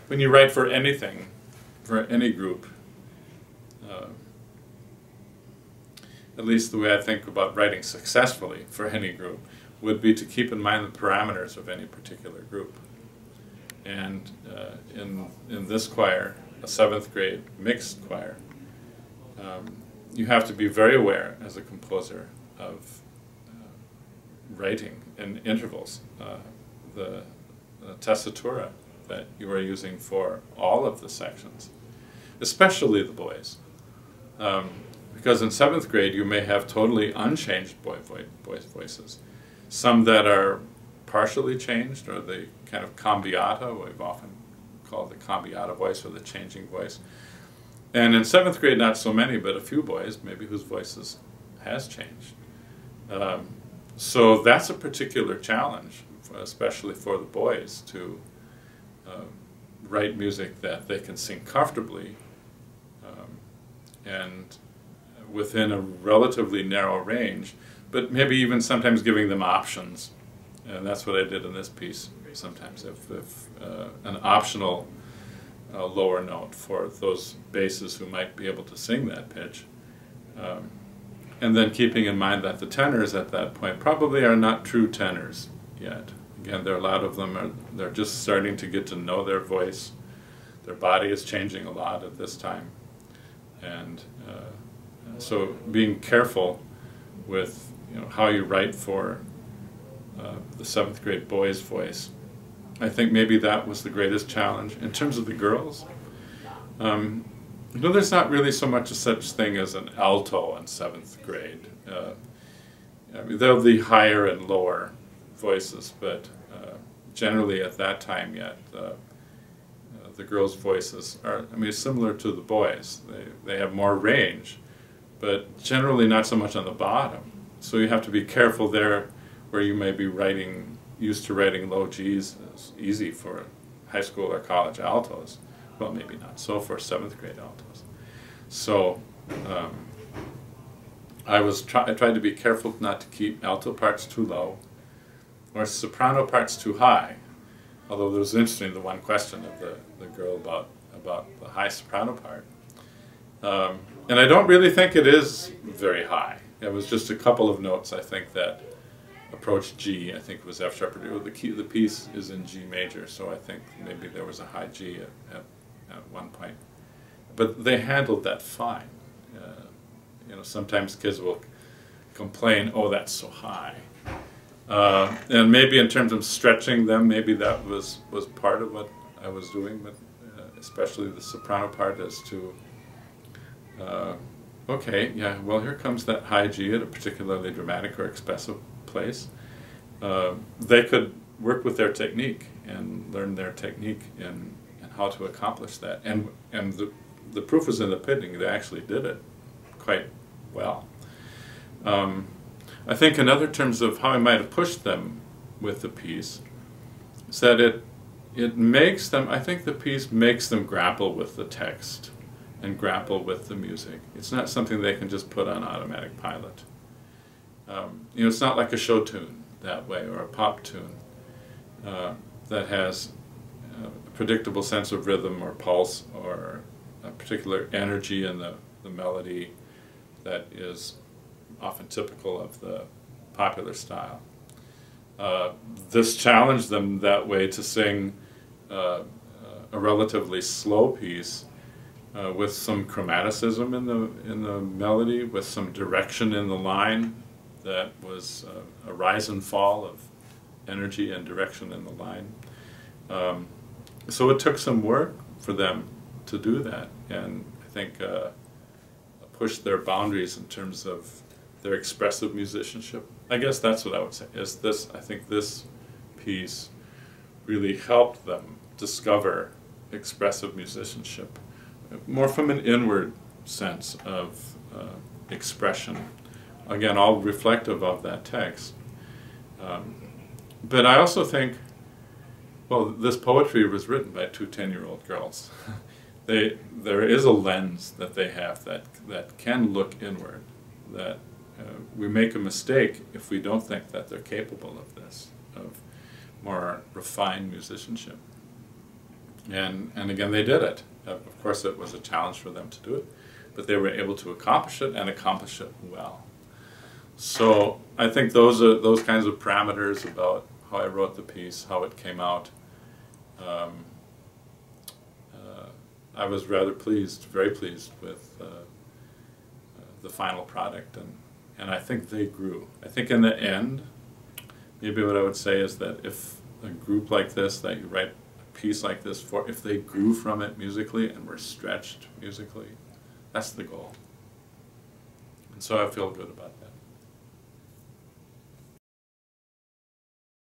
when you write for anything, for any group, at least the way I think about writing successfully for any group, would be to keep in mind the parameters of any particular group. And in this choir, a 7th grade mixed choir, you have to be very aware as a composer of writing in intervals, the tessitura that you are using for all of the sections, especially the boys. Because in 7th grade you may have totally unchanged boys' voices. Some that are partially changed, or the kind of cambiata, we've often called the cambiata voice, or the changing voice. And in 7th grade not so many, but a few boys maybe whose voices has changed. So that's a particular challenge, especially for the boys, to write music that they can sing comfortably and within a relatively narrow range, but maybe even sometimes giving them options. And that's what I did in this piece sometimes, if an optional lower note for those basses who might be able to sing that pitch. And then keeping in mind that the tenors at that point probably are not true tenors yet. Again, there are a lot of them, they're just starting to get to know their voice. Their body is changing a lot at this time. And so being careful with how you write for the 7th grade boy's voice, I think maybe that was the greatest challenge. In terms of the girls, there's not really so much a such thing as an alto in 7th grade. I mean, there'll be higher and lower voices, but generally at that time yet, the girls' voices are, similar to the boys. They have more range, but generally not so much on the bottom. So you have to be careful there, where you may be used to writing low Gs. It's easy for high school or college altos. Well, maybe not so for 7th grade altos. So I tried to be careful not to keep alto parts too low or soprano parts too high. Although it was interesting, the one question of the girl about the high soprano part. And I don't really think it is very high. It was just a couple of notes, I think, that approached G. I think it was F sharp. The piece is in G major, so I think maybe there was a high G at one point. But they handled that fine. Sometimes kids will complain, "Oh, that's so high." And maybe in terms of stretching them, maybe that was part of what I was doing, but especially the soprano part, as to, okay, yeah, well, here comes that high G at a particularly dramatic or expressive place. They could work with their technique and learn their technique in how to accomplish that. And the proof is in the pudding. They actually did it quite well. I think in other terms of how I might have pushed them with the piece, is that it makes them, I think the piece makes them grapple with the text and grapple with the music. It's not something they can just put on automatic pilot. It's not like a show tune that way, or a pop tune that has a predictable sense of rhythm or pulse, or a particular energy in the melody that is often typical of the popular style. This challenged them that way to sing a relatively slow piece with some chromaticism in the melody, with some direction in the line that was a rise and fall of energy and direction in the line. So it took some work for them to do that, and I think push their boundaries in terms of their expressive musicianship. I guess that's what I would say, is this, I think this piece really helped them discover expressive musicianship, more from an inward sense of expression. Again, all reflective of that text. But I also think, well, this poetry was written by two 10-year-old girls. There is a lens that they have that can look inward, that we make a mistake if we don't think that they're capable of this, of more refined musicianship. And again, they did it. Of course, it was a challenge for them to do it, but they were able to accomplish it and accomplish it well. So I think those are those kinds of parameters about how I wrote the piece, how it came out. I was rather pleased, very pleased with the final product, and I think they grew. I think in the end, maybe what I would say is that if a group like this that you write a piece like this for, if they grew from it musically and were stretched musically, that's the goal. And so I feel good about that.